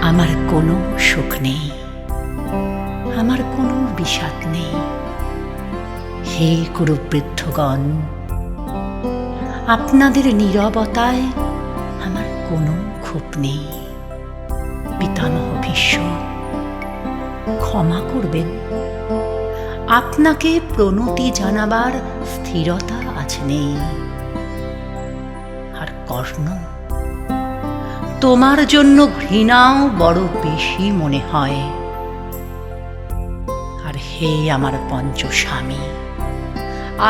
আমার কোনো সুখ নেই, আমার কোনো বিষাদ নেই। হে কুরুবৃদ্ধগণ, আপনাদের নীরবতায় আমার কোনো ক্ষোভ নেই। পিতামহ ভীষ্ম, ক্ষমা করবেন, আপনাকে প্রণতি জানাবার স্থিরতা আজ নেই। আর কর্ণ, তোমার জন্য ঘৃণাও বড় বেশি মনে হয়। আর হে আমার পঞ্চস্বামী,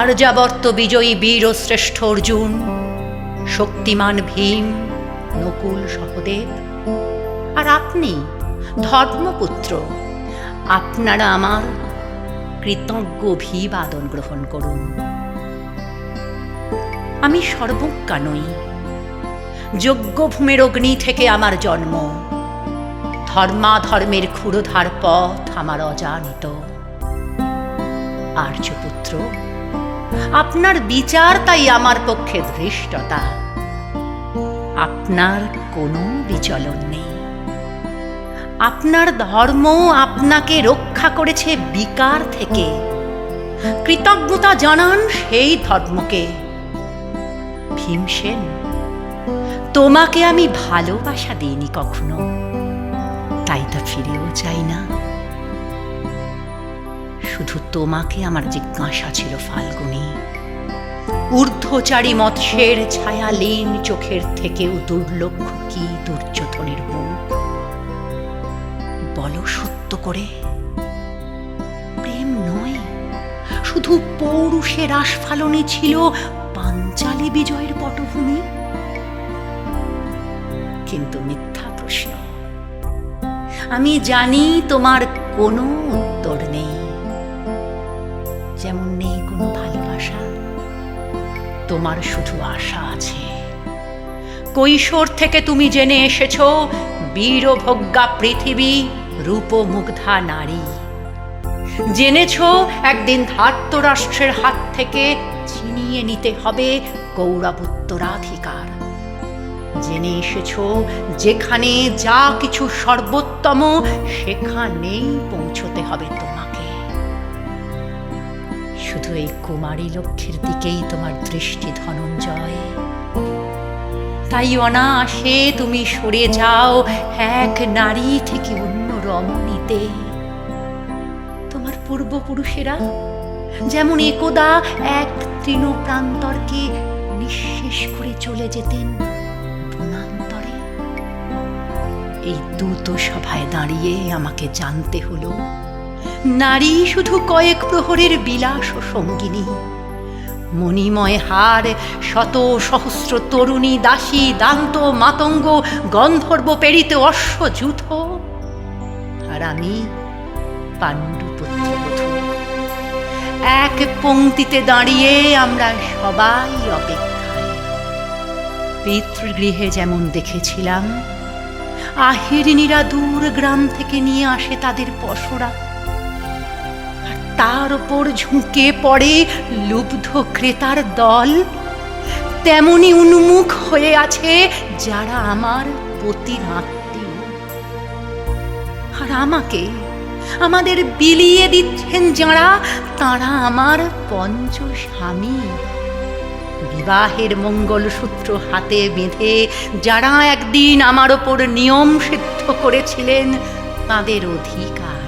আর্যাবর্ত বিজয়ী বীর ও শ্রেষ্ঠ অর্জুন, শক্তিমান ভীম, নকুল সহদেব, আর আপনি ধর্মপুত্র, আপনারা আমার কৃতজ্ঞ অভিবাদন গ্রহণ করুন। আমি সর্বজ্ঞা নই, যজ্ঞভূমের অগ্নি থেকে আমার জন্ম, ধর্মাধর্মের ক্ষুরধার পথ আমার অজানিত। আর্যপুত্র, আপনার বিচার তাই আমার পক্ষে ধৃষ্টতা। আপনার কোনো বিচলন নেই। আপনার ধর্ম আপনাকে রক্ষা করেছে বিকার থেকে। কৃতজ্ঞতা জানান সেই ধর্মকে। ভীমসেন, তোমাকে আমি ভালোবাসা দিইনি কখনো, তাই তা ফিরেও চাই না। শুধু তোমাকে আমার জিজ্ঞাসা ছিল ফাল্গুনী, ঊর্ধ্বচারী মৎস্যের ছায়ালীন চোখের থেকেও দুর্লক্ষ কি দুর্যোধনের মুখ। বলো সত্য করে, প্রেম নয়, শুধু পৌরুষের আস্ফালনে ছিল পাঞ্চালী বিজয়ের পটভূমি? কিন্তু মিথ্যা প্রশ্ন। আমি জানি তোমার কোনো উত্তর নেই, যেমন নেই কোনো ভালোবাসা। তোমার শুধু আশা আছে। কৈশোর থেকে তুমি জেনে এসেছ বীরভোগ্যা পৃথিবী রূপমুগ্ধা নারী। জেনেছ একদিন ধার্তরাষ্ট্রের হাত থেকে ছিনিয়ে নিতে হবে গৌরবোত্তরাধিকার। জেনে এসেছ যেখানে যা কিছু সর্বোত্তম সেখানেই পৌঁছতে হবে তোমাকে। শুধু এই কুমারী লক্ষ্যের দিকেই তোমার দৃষ্টি ধনঞ্জয়। তাই অনায়াসে তুমি সরে যাও এক নারী থেকে অন্য রমণীতে। তোমার পূর্বপুরুষেরা যেমন একদা এক তৃণপ্রান্তরকে নিঃশেষ করে চলে যেতেন বনান্তরে, এই দ্রুত সভায় দাঁড়িয়ে আমাকে জানতে হলো নারী শুধু কয়েক প্রহরের বিলাস ও সঙ্গিনী। মণিময় হার, শত সহস্র তরুণী দাসী, দান্ত মাতঙ্গ, গন্ধর্ব প্রেরিত অশ্বযূথ, আর আমি পাণ্ডুপুত্রবধূ। এক পংক্তিতে দাঁড়িয়ে আমরা সবাই অপেক্ষায়। পিতৃগৃহে যেমন দেখেছিলাম আহিরিনীরা দূর গ্রাম থেকে নিয়ে আসে তাদের পসরা, আর তার ওপর ঝুঁকে পড়ে লুব্ধ ক্রেতার দল, তেমনি উন্মুখ হয়ে আছে যারা আমার পতির আত্মীয়। আর আমাকে, আমাদের বিলিয়ে দিচ্ছেন যারা, তারা আমার পঞ্চস্বামী। বিবাহের মঙ্গলসূত্র হাতে বেঁধে যারা একদিন আমার ওপর নিয়ম সিদ্ধ করেছিলেন তাদের অধিকার।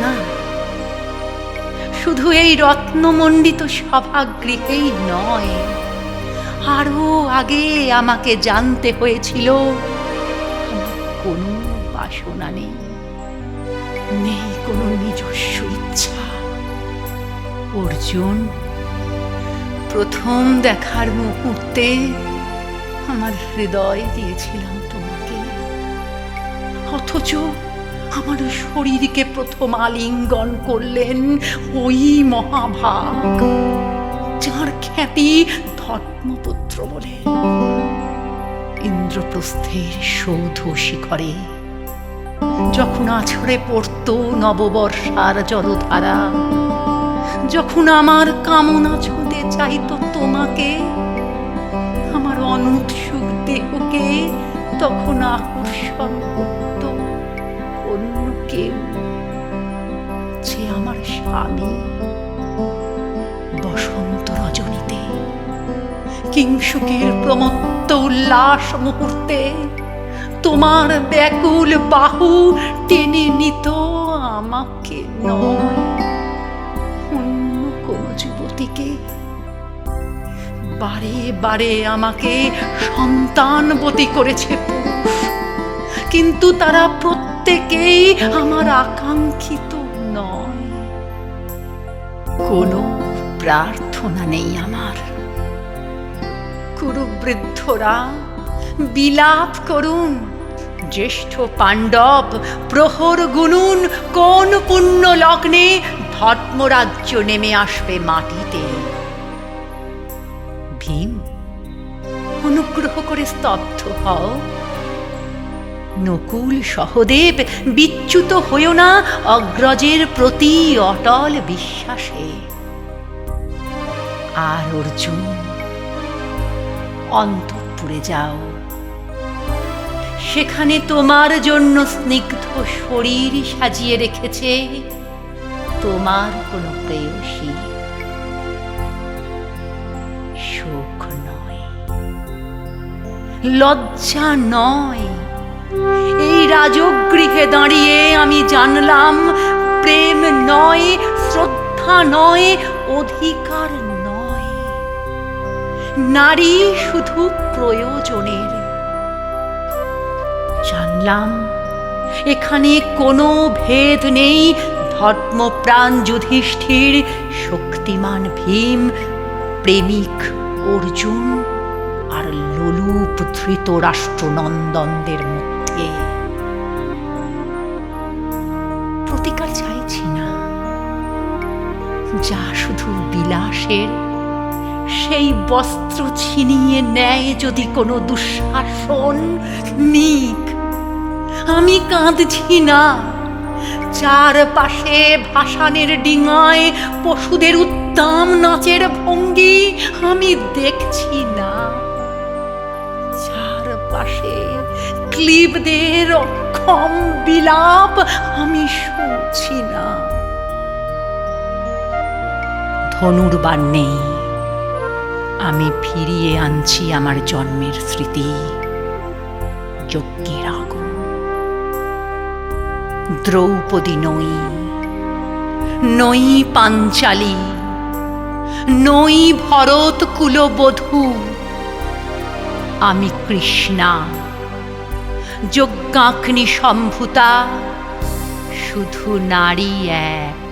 না, শুধু এই রত্নমণ্ডিত সভাগৃহেই নয়, আরো আগে আমাকে জানতে হয়েছিল আমার কোনো বাসনা নেই, নেই কোনো নিজস্ব ইচ্ছা। অর্জুন, প্রথম দেখার মুহূর্তে আমার হৃদয় দিয়েছিলাম তোমাকে, অথচ আমার শরীরকে প্রথম আলিঙ্গন করলেন ওই মহাভাগ, যার খ্যাতি ধর্মপুত্র বলে। ইন্দ্রপ্রস্থের সৌধ শিখরে যখন আছড়ে পড়তো নববর্ষার জলধারা, যখন আমার কামনা ছুঁতে চাইতো তোমাকে, আমার অনুৎসুক দেহকে তখন আকর্ষণ করত অন্য কেউ, যে আমার স্বামী। বসন্ত রজনীতে, কিংসুকের প্রমত্ত উল্লাস মুহূর্তে তোমার ব্যাকুল বাহু টেনে নিত আমাকে নয়, অন্য কোন যুবতীকে। বারে বারে আমাকে সন্তানবতী করেছে পুরুষ, কিন্তু তারা প্রত্যেকেই আমার আকাঙ্ক্ষিত নয়। কোনো প্রার্থনা নেই আমার। কুরুবৃদ্ধরা বিলাপ করুন, জ্যেষ্ঠ পাণ্ডব প্রহর গুনুন, কোন পুণ্য লগ্নে ধর্মরাজ্য নেমে আসবে মাটিতে। ভীম, অনুগ্রহ করে স্তব্ধ হও। নকুল সহদেব, বিচ্যুত হইও না অগ্রজের প্রতি অটল বিশ্বাসে। আর অর্জুন, অন্তঃপুরে যাও, সেখানে তোমার জন্য স্নিগ্ধ শরীর সাজিয়ে রেখেছে তোমার কোন প্রেয়সী। শোক নয়, লজ্জা নয়, এই রাজগৃহে দাঁড়িয়ে আমি জানলাম প্রেম নয়, শ্রদ্ধা নয়, অধিকার নয়, নারী শুধু প্রয়োজনের। জানলাম এখানে কোনো ভেদ নেই ধর্মপ্রাণ যুধিষ্ঠির, শক্তিমান ভীম, প্রেমিক অর্জুন আর লোলুপ ধৃতরাষ্ট্রনন্দনদের মধ্যে। প্রতিকার চাইছি না, যা শুধু বিলাসের। সেই বস্ত্র ছিনিয়ে নেয় যদি কোনো দুঃশাসন, নিক। আমি কাঁদছি না, চারপাশে ভাসানের ডিঙায় পশুদের উদ্দাম নাচের ভঙ্গি আমি দেখছি না, চারপাশে ক্লীবদের অক্ষম বিলাপ আমি শুনছি না। ধনুর্বাণ নেই, আমি ফিরিয়ে আনছি আমার জন্মের স্মৃতি, যজ্ঞের আগুন। দ্রৌপদী নই, নই পাঞ্চালী, নই ভরত কুলবধূ, আমি কৃষ্ণা, যজ্ঞাগ্নি সম্ভূতা, শুধু নারী এক।